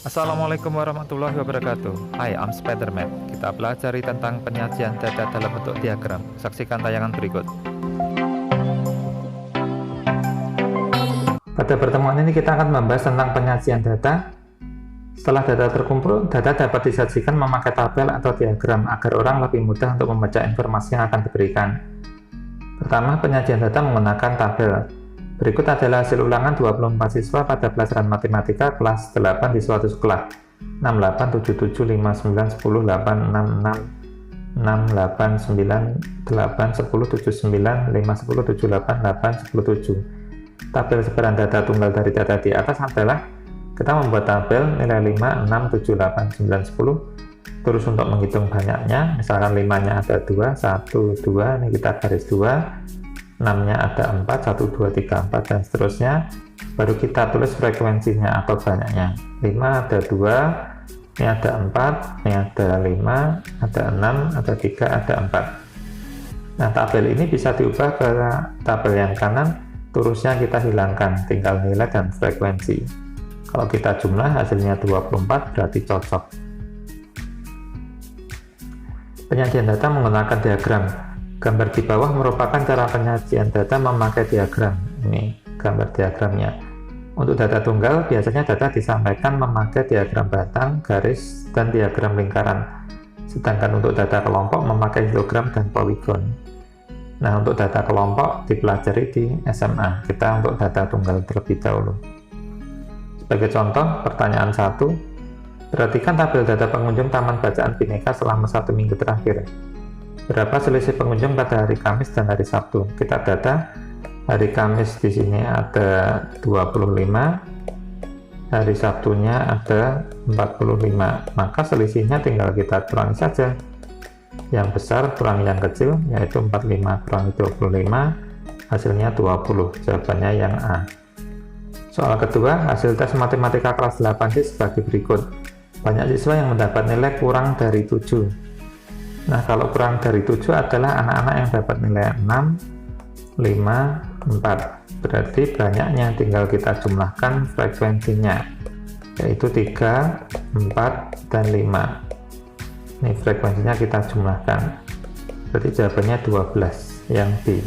Assalamualaikum warahmatullahi wabarakatuh. Hai, I'm Spiderman. Kita pelajari tentang penyajian data dalam bentuk diagram. Saksikan tayangan berikut. Pada pertemuan ini kita akan membahas tentang penyajian data. Setelah data terkumpul, data dapat disajikan memakai tabel atau diagram agar orang lebih mudah untuk membaca informasi yang akan diberikan. Pertama, penyajian data menggunakan tabel. Berikut adalah hasil ulangan 24 siswa pada pelajaran matematika kelas 8 di suatu sekolah. 68, 77, 59, 10, 8, 66, 68, 9, 8, 10, 79, 5, 10, 78, 8, 10, 7. Tabel sebaran data tunggal dari data di atas adalah kita membuat tabel nilai 5, 6, 7, 8, 9, 10. Terus untuk menghitung banyaknya, misalkan 5-nya ada 2, 1, 2, ini kita garis 2. 6-nya ada 4, 1, 2, 3, 4, dan seterusnya. Baru kita tulis frekuensinya atau banyaknya. 5 ada 2, ini ada 4, ini ada 5, ada 6, ada 3, ada 4. Nah, tabel ini bisa diubah ke tabel yang kanan, terusnya kita hilangkan, tinggal nilai dan frekuensi. Kalau kita jumlah hasilnya 24, berarti cocok. Penyajian data menggunakan diagram. Gambar di bawah merupakan cara penyajian data memakai diagram. Ini gambar diagramnya. Untuk data tunggal, biasanya data disampaikan memakai diagram batang, garis, dan diagram lingkaran. Sedangkan untuk data kelompok memakai histogram dan poligon. Nah, untuk data kelompok dipelajari di SMA. Kita untuk data tunggal terlebih dahulu. Sebagai contoh, pertanyaan 1. Perhatikan tabel data pengunjung Taman Bacaan Bhinneka selama 1 minggu terakhir. Berapa selisih pengunjung pada hari Kamis dan hari Sabtu? Kita data hari Kamis di sini ada 25, hari Sabtunya ada 45. Maka selisihnya tinggal kita kurangi saja. Yang besar kurangi yang kecil, yaitu 45 kurangi 25, hasilnya 20. Jawabannya yang A. Soal kedua, hasil tes matematika kelas 8D sebagai berikut. Banyak siswa yang mendapat nilai kurang dari 7. Nah, kalau kurang dari 7 adalah anak-anak yang dapat nilai 6, 5, 4. Berarti banyaknya tinggal kita jumlahkan frekuensinya, yaitu 3, 4, dan 5. Ini frekuensinya kita jumlahkan. Berarti jawabannya 12, yang B.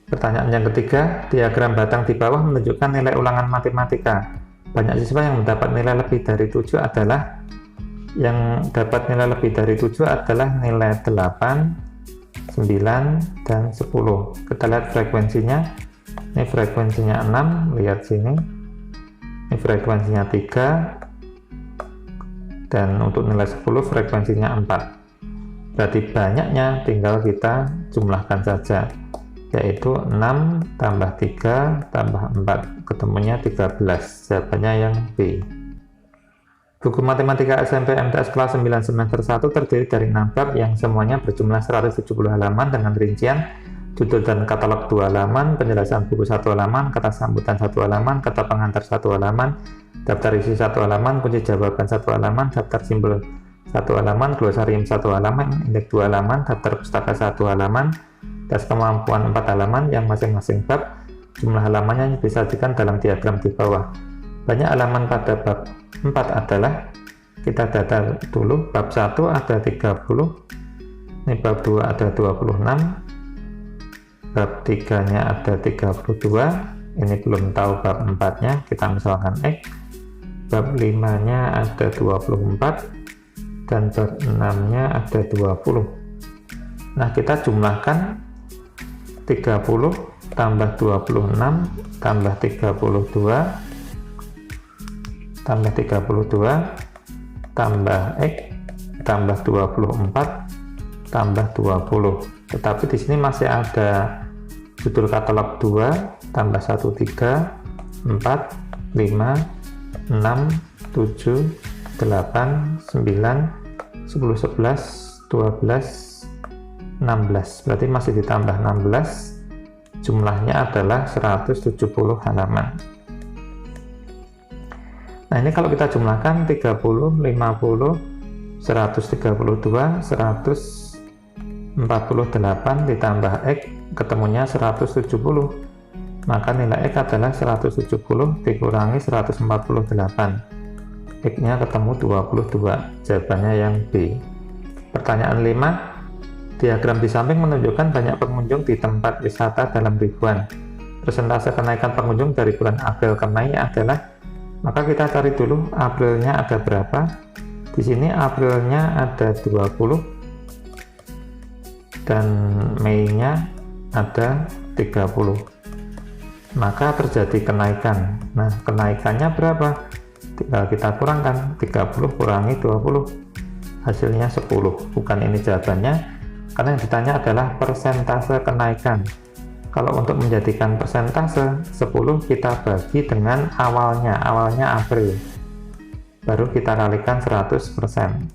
Pertanyaan yang ketiga, diagram batang di bawah menunjukkan nilai ulangan matematika. Banyak siswa yang mendapat nilai lebih dari 7 adalah nilai 8, 9, dan 10. Kita lihat frekuensinya. Ini frekuensinya 6, lihat sini. Ini frekuensinya 3, dan untuk nilai 10 frekuensinya 4. Berarti banyaknya tinggal kita jumlahkan saja, yaitu 6 tambah 3 tambah 4. Ketemunya 13. Jawabannya yang B. Buku Matematika SMP MTS kelas 9 semester 1 terdiri dari 6 bab yang semuanya berjumlah 170 halaman dengan rincian judul dan katalog 2 halaman, penjelasan buku 1 halaman, kata sambutan 1 halaman, kata pengantar 1 halaman, daftar isi 1 halaman, kunci jawaban 1 halaman, daftar simbol 1 halaman, glosarium 1 halaman, indeks 2 halaman, daftar pustaka 1 halaman, tes kemampuan 4 halaman yang masing-masing bab. Jumlah halamannya disajikan dalam diagram di bawah. Banyak halaman pada bab 4 adalah, kita data dulu, bab 1 ada 30, ini bab 2 ada 26, bab 3 nya ada 32, ini belum tahu bab 4 nya, kita misalkan X, bab 5 nya ada 24, dan bab 6 nya ada 20. Nah, kita jumlahkan 30 tambah 26 tambah 32 tambah 32 tambah X tambah 24 tambah 20. Tetapi di sini masih ada judul katalog 2 tambah 1, 3, 4, 5, 6, 7, 8, 9, 10, 11, 12, 16. Berarti masih ditambah 16. Jumlahnya adalah 170 halaman. Nah, ini kalau kita jumlahkan 30, 50, 132, 148 ditambah X, ketemunya 170. Maka nilai X adalah 170 dikurangi 148. X-nya ketemu 22, jawabannya yang B. Pertanyaan 5, diagram di samping menunjukkan banyak pengunjung di tempat wisata dalam ribuan. Persentase kenaikan pengunjung dari bulan April ke Mei adalah, maka kita cari dulu Aprilnya ada berapa. Di sini Aprilnya ada 20 dan Mei-nya ada 30. Maka terjadi kenaikan. Nah, kenaikannya berapa? Tinggal kita kurangkan, 30 kurangi 20, hasilnya 10. Bukan ini jawabannya, karena yang ditanya adalah persentase kenaikan. Kalau untuk menjadikan persentase, 10 kita bagi dengan awalnya April, baru kita kalikan 100%.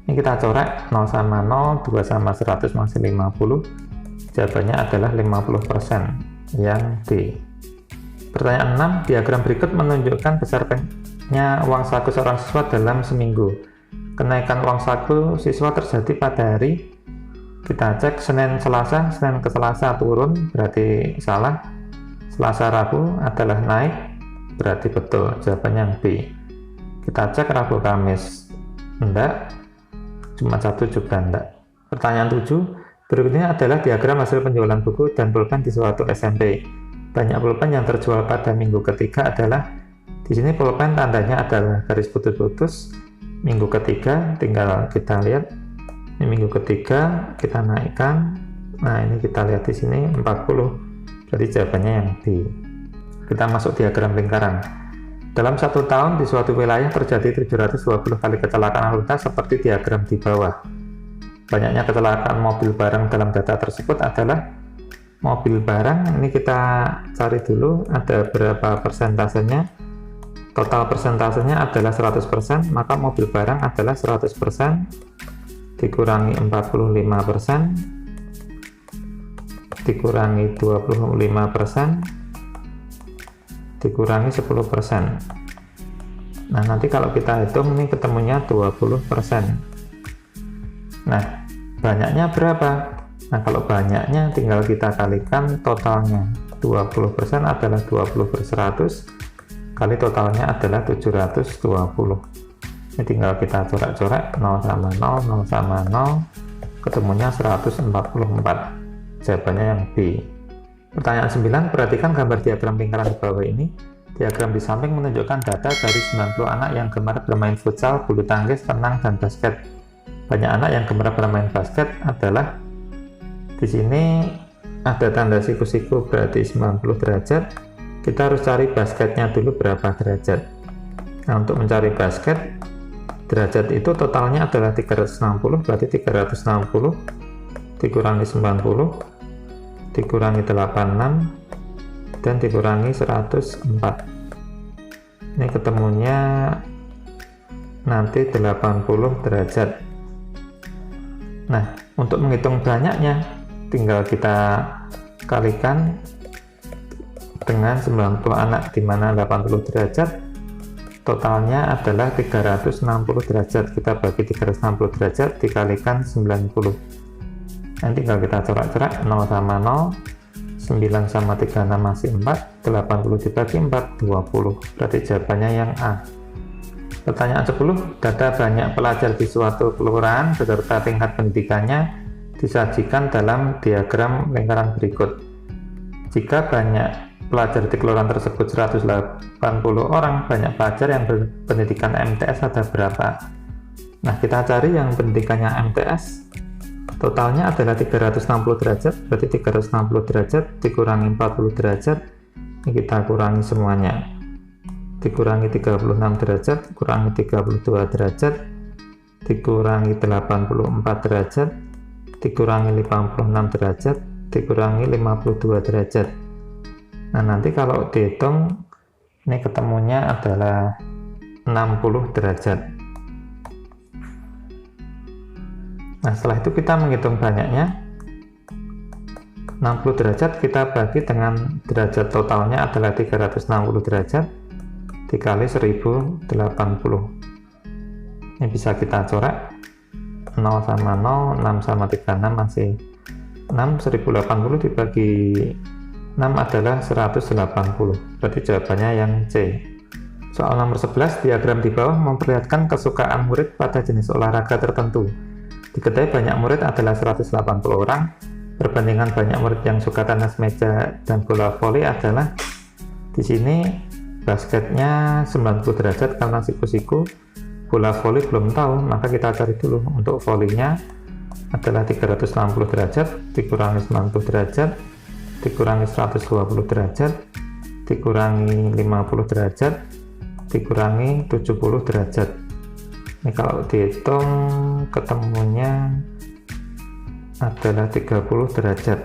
Ini kita coret 0 sama 0, 2 sama 100 masih 50. Jawabannya adalah 50%, yang D. Pertanyaan 6, diagram berikut menunjukkan besarnya uang saku seorang siswa dalam seminggu. Kenaikan uang saku siswa terjadi pada hari, kita cek Senin Selasa, Senin ke Selasa turun, berarti salah. Selasa Rabu adalah naik, berarti betul, jawabannya yang B. Kita cek Rabu Kamis, enggak, cuma 1 juga enggak. Pertanyaan 7, berikutnya adalah diagram hasil penjualan buku dan pulpen di suatu SMP. Banyak pulpen yang terjual pada minggu ketiga adalah, di sini pulpen tandanya adalah garis putus-putus. Minggu ketiga tinggal kita lihat, ini minggu ketiga kita naikkan. Nah, ini kita lihat di sini 40, jadi jawabannya yang D. Kita masuk diagram lingkaran. Dalam 1 tahun di suatu wilayah terjadi 720 kali kecelakaan lalu lintas seperti diagram di bawah. Banyaknya kecelakaan mobil barang dalam data tersebut adalah, mobil barang ini kita cari dulu ada berapa persentasenya. Total persentasenya adalah 100%, maka mobil barang adalah 100% dikurangi 45% dikurangi 25% dikurangi 10%. Nah, nanti kalau kita hitung ini ketemunya 20%. Nah, banyaknya berapa? Nah, kalau banyaknya tinggal kita kalikan totalnya. 20% adalah 20 per 100, kali totalnya adalah 720. Ini tinggal kita coret-coret, 0 sama 0, 0 sama 0, ketemunya 144. Jawabannya yang B. Pertanyaan 9, perhatikan gambar diagram lingkaran di bawah ini. Diagram di samping menunjukkan data dari 90 anak yang gemar bermain futsal, bulu tangkis, renang, dan basket. Banyak anak yang gemar bermain basket adalah, di sini ada tanda siku-siku berarti 90 derajat. Kita harus cari basketnya dulu berapa derajat. Nah, untuk mencari basket, derajat itu totalnya adalah 360, berarti 360 dikurangi 90 dikurangi 86 dan dikurangi 104. Ini ketemunya nanti 80 derajat. Nah, untuk menghitung banyaknya tinggal kita kalikan dengan 90 anak, di mana 80 derajat totalnya adalah 360 derajat. Kita bagi 360 derajat dikalikan 90. Nanti tinggal kita coret-coret, 0 sama 0, 9 sama 36 masih 4, 80 dibagi 4, 20. Berarti jawabannya yang A. Pertanyaan 10, data banyak pelajar di suatu kelurahan beserta tingkat pendidikannya disajikan dalam diagram lingkaran berikut. Jika banyak pelajar di kelurahan tersebut 180 orang, banyak pelajar yang berpendidikan MTS ada berapa? Nah, kita cari yang pendidikannya MTS. Totalnya adalah 360 derajat, berarti 360 derajat dikurangi 40 derajat, ini kita kurangi semuanya. Dikurangi 36 derajat, kurangi 32 derajat, dikurangi 84 derajat, dikurangi 56 derajat, dikurangi 52 derajat. Nah, nanti kalau dihitung, ini ketemunya adalah 60 derajat. Nah, setelah itu kita menghitung banyaknya. 60 derajat kita bagi dengan derajat totalnya adalah 360 derajat dikali 1080. Ini bisa kita coret, 0 sama 0, 6 sama 36 masih 6, 1080 dibagi 6 adalah 180. Berarti jawabannya yang C. Soal nomor 11, diagram di bawah memperlihatkan kesukaan murid pada jenis olahraga tertentu. Diketahui banyak murid adalah 180 orang, perbandingan banyak murid yang suka tenis meja dan bola voli adalah, di sini basketnya 90 derajat karena siku-siku, bola voli belum tahu, maka kita cari dulu. Untuk volinya adalah 360 derajat, dikurangi 90 derajat, dikurangi 120 derajat, dikurangi 50 derajat, dikurangi 70 derajat. Ini kalau dihitung ketemunya adalah 30 derajat.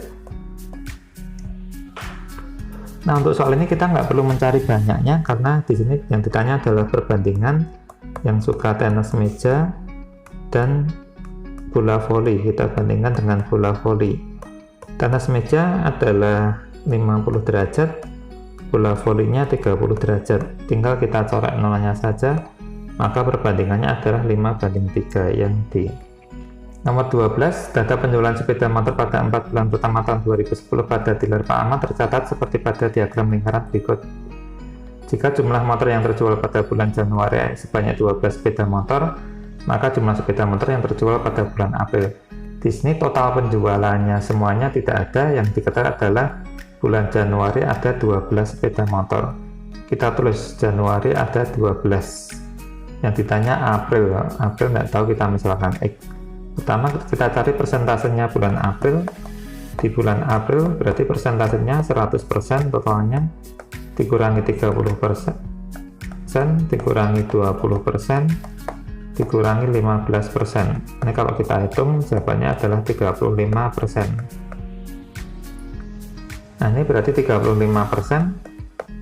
Nah, untuk soal ini kita nggak perlu mencari banyaknya karena di sini yang ditanya adalah perbandingan yang suka tenis meja dan bola voli. Kita bandingkan dengan bola voli. Tenis meja adalah 50 derajat, bola volinya 30 derajat. Tinggal kita coret nolnya saja, maka perbandingannya adalah 5:3 yang D. Nomor 12, data penjualan sepeda motor pada 4 bulan pertama tahun 2010 pada dealer Pak Ahmad tercatat seperti pada diagram lingkaran berikut. Jika jumlah motor yang terjual pada bulan Januari sebanyak 12 sepeda motor, maka jumlah sepeda motor yang terjual pada bulan April. Di sini total penjualannya semuanya tidak ada, yang diketahui adalah bulan Januari ada 12 sepeda motor. Kita tulis Januari ada 12. Yang ditanya April nggak tahu, kita misalkan X. Pertama kita cari persentasenya bulan April. Di bulan April berarti persentasenya 100% totalnya, dikurangi 30%, dikurangi 20%, dikurangi 15%. Ini kalau kita hitung jawabannya adalah 35%. Nah, ini berarti 35%,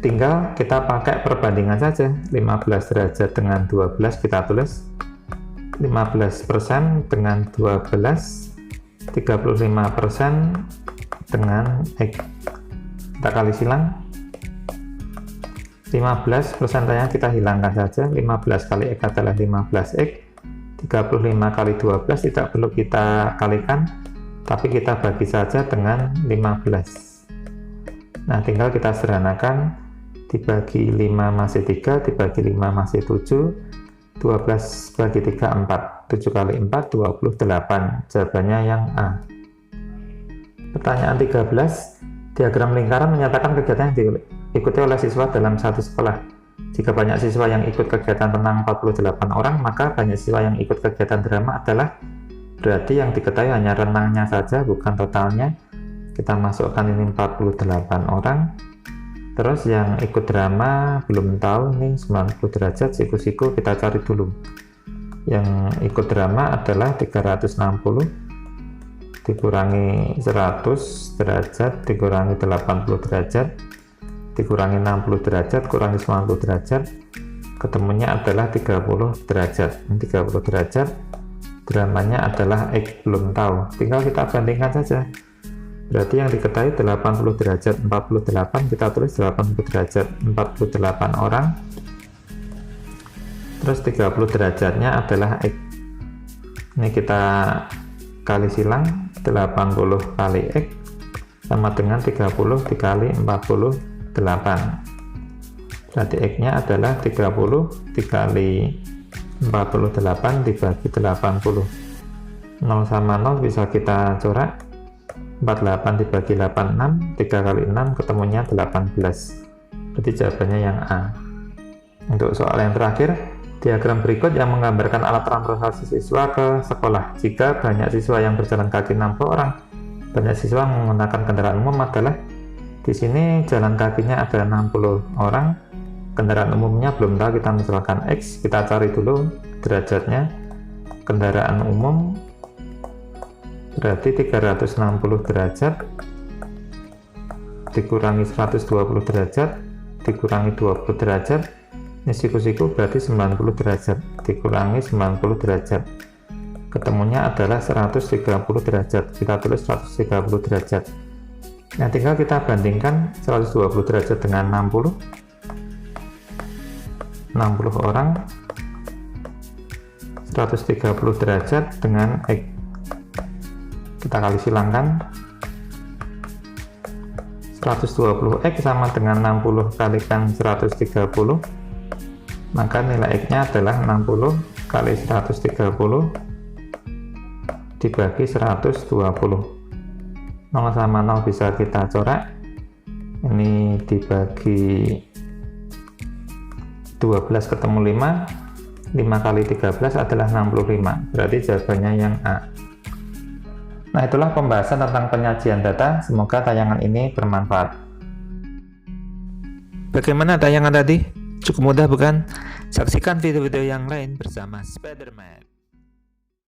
tinggal kita pakai perbandingan saja. 15 derajat dengan 12 kita tulis 15% dengan 12, 35% dengan X. Kita kali silang, 15 persentanya kita hilangkan saja, 15 kali X adalah 15X, 35 kali 12 tidak perlu kita kalikan, tapi kita bagi saja dengan 15. Nah, tinggal kita sederhanakan, dibagi 5 masih 3, dibagi 5 masih 7, 12 bagi 3, 4, 7 kali 4, 28. Jawabannya yang A. Pertanyaan 13, diagram lingkaran menyatakan kegiatan yang diikuti oleh siswa dalam satu sekolah. Jika banyak siswa yang ikut kegiatan renang 48 orang, maka banyak siswa yang ikut kegiatan drama adalah, berarti yang diketahui hanya renangnya saja, bukan totalnya. Kita masukkan ini 48 orang. Terus yang ikut drama belum tahu nih, 90 derajat, siku-siku kita cari dulu. Yang ikut drama adalah 360 dikurangi 100 derajat, dikurangi 80 derajat, dikurangi 60 derajat, kurangi 90 derajat, ketemunya adalah 30 derajat. Ini 30 derajat, dramanya adalah X, belum tahu, tinggal kita bandingkan saja. Berarti yang diketahui 80 derajat 48, kita tulis 80 derajat 48 orang, terus 30 derajatnya adalah X. Ini kita kali silang, 80 kali X sama dengan 30 dikali 48. Berarti X nya adalah 30 dikali 48 dibagi 80. 0 sama 0 bisa kita coret, 48 dibagi 86, 3 kali 6 ketemunya 18. Berarti jawabannya yang A. Untuk soal yang terakhir, diagram berikut yang menggambarkan alat transportasi siswa ke sekolah. Jika banyak siswa yang berjalan kaki 60 orang, banyak siswa menggunakan kendaraan umum adalah, di sini jalan kakinya ada 60 orang, kendaraan umumnya belum tahu, kita misalkan X, kita cari dulu derajatnya. Kendaraan umum berarti 360 derajat dikurangi 120 derajat dikurangi 20 derajat, ini siku-siku berarti 90 derajat dikurangi 90 derajat, ketemunya adalah 130 derajat. Kita tulis 130 derajat. Nah, tinggal kita bandingkan 120 derajat dengan 60 orang, 130 derajat dengan X. Kita kali silangkan, 120X sama dengan 60 kalikan 130, maka nilai X-nya adalah 60 kali 130 dibagi 120. 0 sama 0 bisa kita coret, ini dibagi 12 ketemu 5 kali 13 adalah 65, berarti jawabannya yang A. Nah, itulah pembahasan tentang penyajian data. Semoga tayangan ini bermanfaat. Bagaimana tayangan tadi? Cukup mudah bukan? Saksikan video-video yang lain bersama Spiderman.